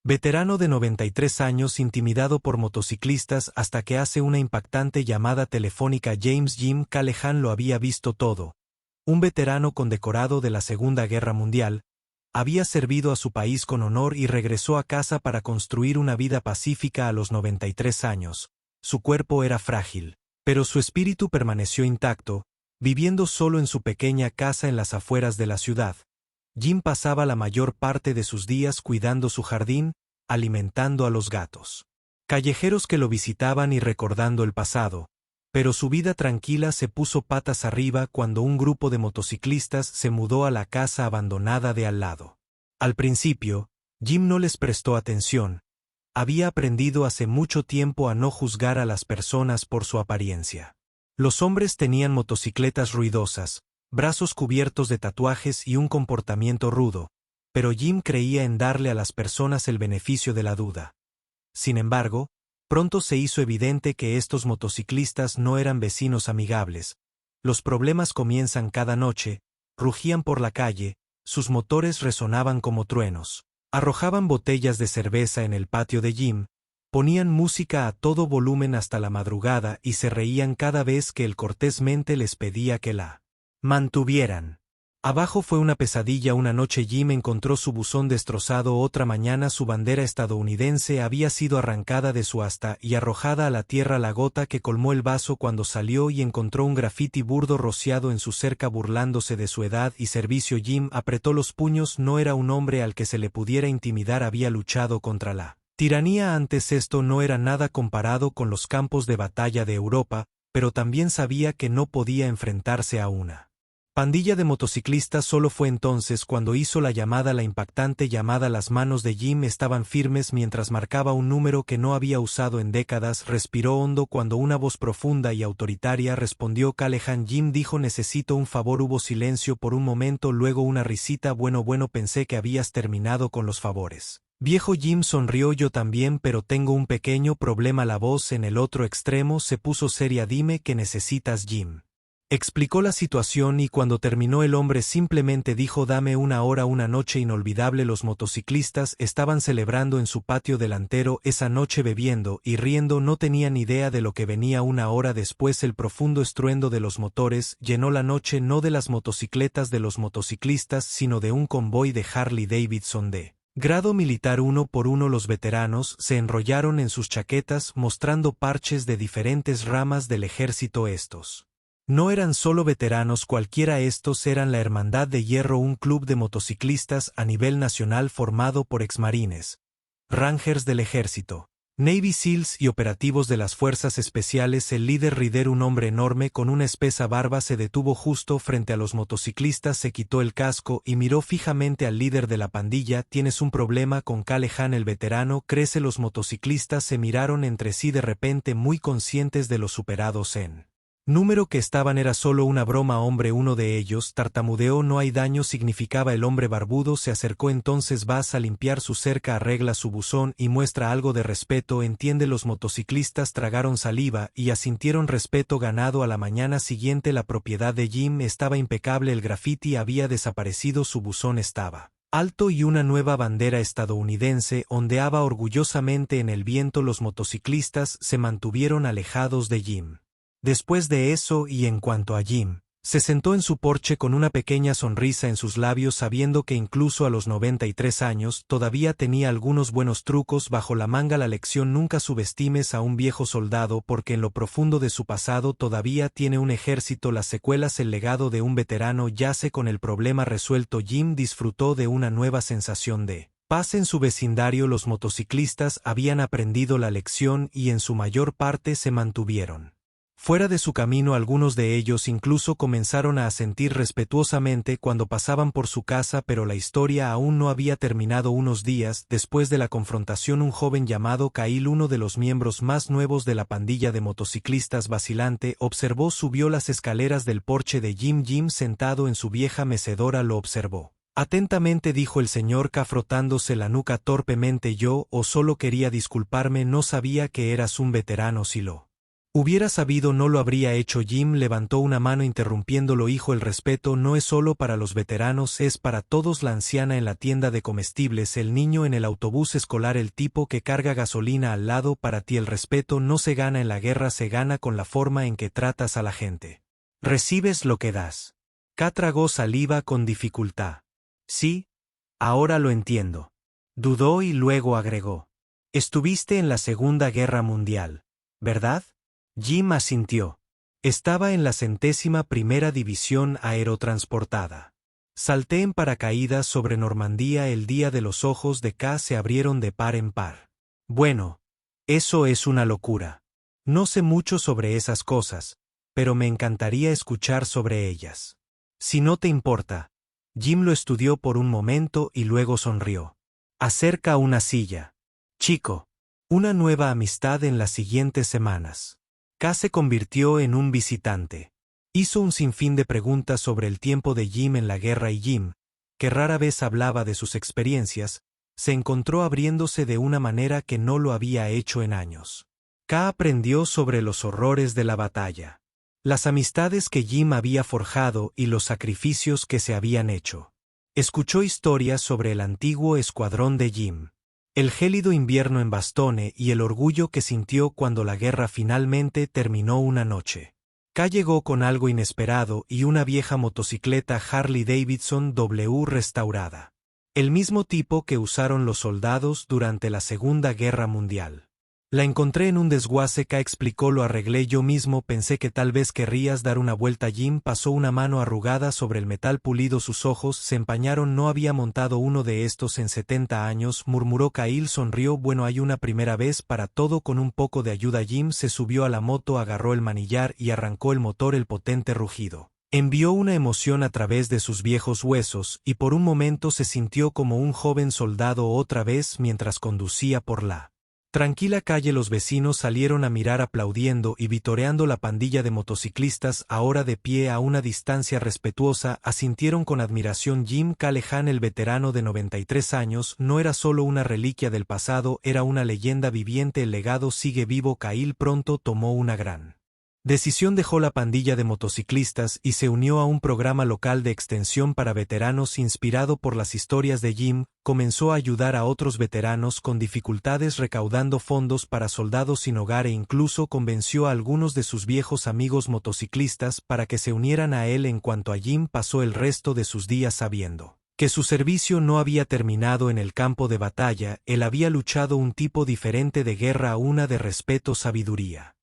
Veterano de 93 años intimidado por motociclistas hasta que hace una impactante llamada telefónica. James Jim Callahan lo había visto todo. Un veterano condecorado de la Segunda Guerra Mundial, había servido a su país con honor y regresó a casa para construir una vida pacífica a los 93 años. Su cuerpo era frágil, pero su espíritu permaneció intacto, viviendo solo en su pequeña casa en las afueras de la ciudad. Jim pasaba la mayor parte de sus días cuidando su jardín, alimentando a los gatos callejeros que lo visitaban y recordando el pasado, pero su vida tranquila se puso patas arriba cuando un grupo de motociclistas se mudó a la casa abandonada de al lado. Al principio, Jim no les prestó atención. Había aprendido hace mucho tiempo a no juzgar a las personas por su apariencia. Los hombres tenían motocicletas ruidosas, brazos cubiertos de tatuajes y un comportamiento rudo, pero Jim creía en darle a las personas el beneficio de la duda. Sin embargo, pronto se hizo evidente que estos motociclistas no eran vecinos amigables. Los problemas comienzan cada noche, rugían por la calle, sus motores resonaban como truenos, arrojaban botellas de cerveza en el patio de Jim, ponían música a todo volumen hasta la madrugada y se reían cada vez que él cortésmente les pedía que la mantuvieran. Abajo fue una pesadilla. Una noche Jim encontró su buzón destrozado. Otra mañana su bandera estadounidense había sido arrancada de su asta y arrojada a la tierra. La gota que colmó el vaso cuando salió y encontró un grafiti burdo rociado en su cerca burlándose de su edad y servicio. Jim apretó los puños. No era un hombre al que se le pudiera intimidar. Había luchado contra la tiranía antes. Esto no era nada comparado con los campos de batalla de Europa, pero también sabía que no podía enfrentarse a una pandilla de motociclistas. Solo fue entonces cuando hizo la llamada, la impactante llamada. Las manos de Jim estaban firmes mientras marcaba un número que no había usado en décadas. Respiró hondo cuando una voz profunda y autoritaria respondió. Callahan. Jim dijo: necesito un favor. Hubo silencio por un momento, luego una risita. Bueno, pensé que habías terminado con los favores. Viejo. Jim sonrió. Yo también, pero tengo un pequeño problema. La voz en el otro extremo se puso seria. Dime qué necesitas. Jim explicó la situación y cuando terminó el hombre simplemente dijo: dame una hora. Una noche inolvidable. Los motociclistas estaban celebrando en su patio delantero esa noche, bebiendo y riendo. No tenían idea de lo que venía. Una hora después el profundo estruendo de los motores llenó la noche, no de las motocicletas de los motociclistas, sino de un convoy de Harley Davidson de grado militar. Uno por uno los veteranos se enrollaron en sus chaquetas mostrando parches de diferentes ramas del ejército. Estos no eran solo veteranos cualquiera, estos eran la Hermandad de Hierro, un club de motociclistas a nivel nacional formado por exmarines, Rangers del ejército, Navy SEALs y operativos de las fuerzas especiales. El líder Ryder, un hombre enorme con una espesa barba, se detuvo justo frente a los motociclistas, se quitó el casco y miró fijamente al líder de la pandilla. ¿Tienes un problema con Callahan? El veterano crece. Los motociclistas se miraron entre sí de repente, muy conscientes de lo superados en número que estaban. Era solo una broma. Hombre, uno de ellos tartamudeó. No hay daño, significaba el hombre barbudo. Se acercó. Entonces vas a limpiar su cerca, arregla su buzón y muestra algo de respeto, entiende. Los motociclistas tragaron saliva y asintieron. Respeto ganado. A la mañana siguiente la propiedad de Jim estaba impecable. El grafiti había desaparecido, su buzón estaba alto y una nueva bandera estadounidense ondeaba orgullosamente en el viento. Los motociclistas se mantuvieron alejados de Jim después de eso, y en cuanto a Jim, se sentó en su porche con una pequeña sonrisa en sus labios, sabiendo que incluso a los 93 años todavía tenía algunos buenos trucos bajo la manga. La lección: nunca subestimes a un viejo soldado, porque en lo profundo de su pasado todavía tiene un ejército. Las secuelas: el legado de un veterano yace con el problema resuelto. Jim disfrutó de una nueva sensación de paz en su vecindario. Los motociclistas habían aprendido la lección y en su mayor parte se mantuvieron fuera de su camino. Algunos de ellos incluso comenzaron a asentir respetuosamente cuando pasaban por su casa, pero la historia aún no había terminado. Unos días después de la confrontación, un joven llamado Kyle, uno de los miembros más nuevos de la pandilla de motociclistas, vacilante, observó. Subió las escaleras del porche de Jim. Jim, sentado en su vieja mecedora, lo observó atentamente. Dijo el señor K frotándose la nuca torpemente: yo solo quería disculparme, no sabía que eras un veterano. Si lo Hubiera sabido no lo habría hecho. Jim levantó una mano interrumpiéndolo. Hijo, el respeto no es solo para los veteranos, es para todos. La anciana en la tienda de comestibles, el niño en el autobús escolar, el tipo que carga gasolina al lado. Para ti el respeto no se gana en la guerra, se gana con la forma en que tratas a la gente. Recibes lo que das. K tragó saliva con dificultad. Sí, ahora lo entiendo. Dudó y luego agregó. Estuviste en la Segunda Guerra Mundial, ¿verdad? Jim asintió. Estaba en la 101ª División Aerotransportada. Salté en paracaídas sobre Normandía el día de los ojos de K se abrieron de par en par. Bueno, eso es una locura. No sé mucho sobre esas cosas, pero me encantaría escuchar sobre ellas. Si no te importa. Jim lo estudió por un momento y luego sonrió. Acerca una silla. Chico. Una nueva amistad en las siguientes semanas. K se convirtió en un visitante. Hizo un sinfín de preguntas sobre el tiempo de Jim en la guerra y Jim, que rara vez hablaba de sus experiencias, se encontró abriéndose de una manera que no lo había hecho en años. K aprendió sobre los horrores de la batalla, las amistades que Jim había forjado y los sacrificios que se habían hecho. Escuchó historias sobre el antiguo escuadrón de Jim. El gélido invierno en Bastogne y el orgullo que sintió cuando la guerra finalmente terminó una noche. K llegó con algo inesperado y una vieja motocicleta Harley Davidson W restaurada. El mismo tipo que usaron los soldados durante la Segunda Guerra Mundial. La encontré en un desguace. K explicó, lo arreglé yo mismo, pensé que tal vez querrías dar una vuelta. Jim pasó una mano arrugada sobre el metal pulido, sus ojos se empañaron. No había montado uno de estos en 70 años, murmuró. Kyle sonrió. Bueno, hay una primera vez para todo. Con un poco de ayuda Jim se subió a la moto, agarró el manillar y arrancó el motor. El potente rugido envió una emoción a través de sus viejos huesos y por un momento se sintió como un joven soldado otra vez mientras conducía por la tranquila calle. Los vecinos salieron a mirar aplaudiendo y vitoreando. La pandilla de motociclistas, ahora de pie a una distancia respetuosa, asintieron con admiración. Jim Callahan, el veterano de 93 años, no era solo una reliquia del pasado, era una leyenda viviente. El legado sigue vivo. Kyle pronto tomó una gran decisión. Dejó la pandilla de motociclistas y se unió a un programa local de extensión para veteranos inspirado por las historias de Jim. Comenzó a ayudar a otros veteranos con dificultades recaudando fondos para soldados sin hogar e incluso convenció a algunos de sus viejos amigos motociclistas para que se unieran a él. En cuanto a Jim, pasó el resto de sus días sabiendo que su servicio no había terminado en el campo de batalla. Él había luchado un tipo diferente de guerra, una de respeto, sabiduría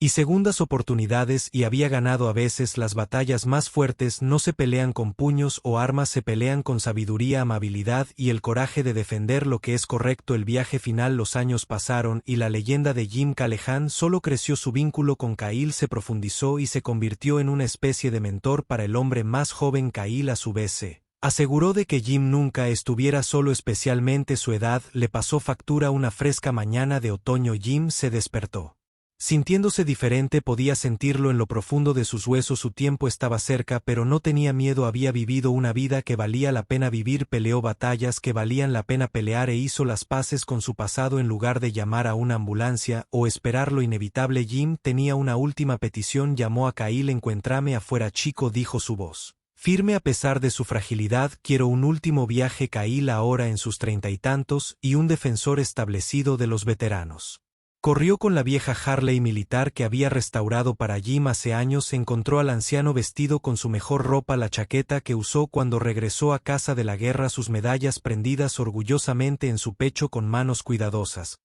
y segundas oportunidades, y había ganado a veces las batallas más fuertes. No se pelean con puños o armas, se pelean con sabiduría, amabilidad y el coraje de defender lo que es correcto. El viaje final. Los años pasaron y la leyenda de Jim Callahan solo creció. Su vínculo con Kyle se profundizó y se convirtió en una especie de mentor para el hombre más joven. Kyle a su vez se aseguró de que Jim nunca estuviera solo, especialmente su edad le pasó factura. Una fresca mañana de otoño Jim se despertó sintiéndose diferente, podía sentirlo en lo profundo de sus huesos. Su tiempo estaba cerca, pero no tenía miedo. Había vivido una vida que valía la pena vivir, peleó batallas que valían la pena pelear e hizo las paces con su pasado. En lugar de llamar a una ambulancia o esperar lo inevitable, Jim tenía una última petición. Llamó a Kyle. Encuéntrame afuera, chico, dijo su voz firme a pesar de su fragilidad. Quiero un último viaje. Kyle, ahora en sus 30 y tantos, y un defensor establecido de los veteranos. Corrió con la vieja Harley militar que había restaurado para Jim hace años. Encontró al anciano vestido con su mejor ropa, la chaqueta que usó cuando regresó a casa de la guerra, sus medallas prendidas orgullosamente en su pecho con manos cuidadosas.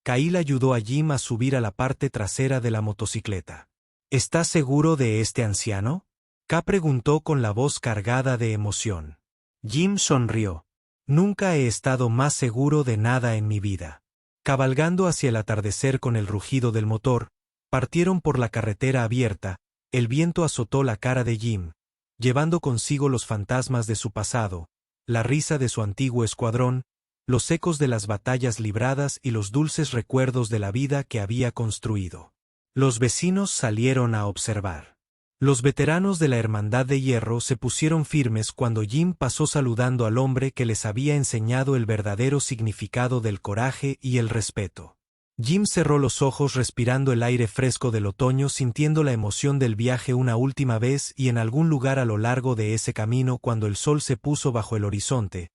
Kyle ayudó a Jim a subir a la parte trasera de la motocicleta. ¿Estás seguro de este anciano?, K preguntó con la voz cargada de emoción. Jim sonrió. Nunca he estado más seguro de nada en mi vida. Cabalgando hacia el atardecer con el rugido del motor, partieron por la carretera abierta. El viento azotó la cara de Jim, llevando consigo los fantasmas de su pasado, la risa de su antiguo escuadrón, los ecos de las batallas libradas y los dulces recuerdos de la vida que había construido. Los vecinos salieron a observar. Los veteranos de la Hermandad de Hierro se pusieron firmes cuando Jim pasó saludando al hombre que les había enseñado el verdadero significado del coraje y el respeto. Jim cerró los ojos respirando el aire fresco del otoño, sintiendo la emoción del viaje una última vez, y en algún lugar a lo largo de ese camino, cuando el sol se puso bajo el horizonte,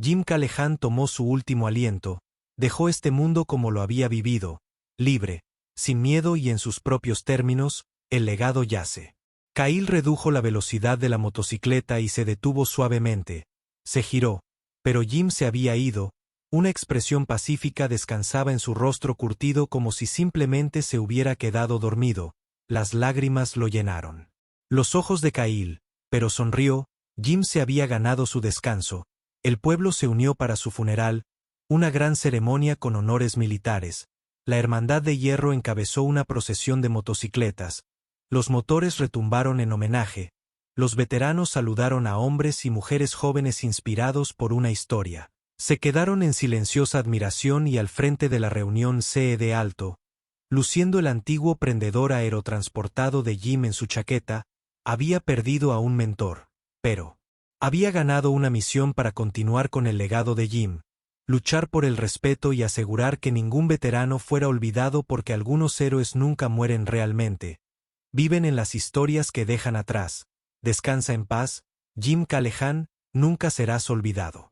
Jim Callahan tomó su último aliento, dejó este mundo como lo había vivido, libre, sin miedo y en sus propios términos. El legado yace. Kyle redujo la velocidad de la motocicleta y se detuvo suavemente. Se giró, pero Jim se había ido. Una expresión pacífica descansaba en su rostro curtido, como si simplemente se hubiera quedado dormido. Las lágrimas lo llenaron los ojos de Kyle, pero sonrió. Jim se había ganado su descanso. El pueblo se unió para su funeral, una gran ceremonia con honores militares. La Hermandad de Hierro encabezó una procesión de motocicletas. Los motores retumbaron en homenaje. Los veteranos saludaron a hombres y mujeres jóvenes inspirados por una historia. Se quedaron en silenciosa admiración, y al frente de la reunión de alto, luciendo el antiguo prendedor aerotransportado de Jim en su chaqueta, había perdido a un mentor, pero había ganado una misión para continuar con el legado de Jim, luchar por el respeto y asegurar que ningún veterano fuera olvidado, porque algunos héroes nunca mueren realmente. Viven en las historias que dejan atrás. Descansa en paz, Jim Callahan, nunca serás olvidado.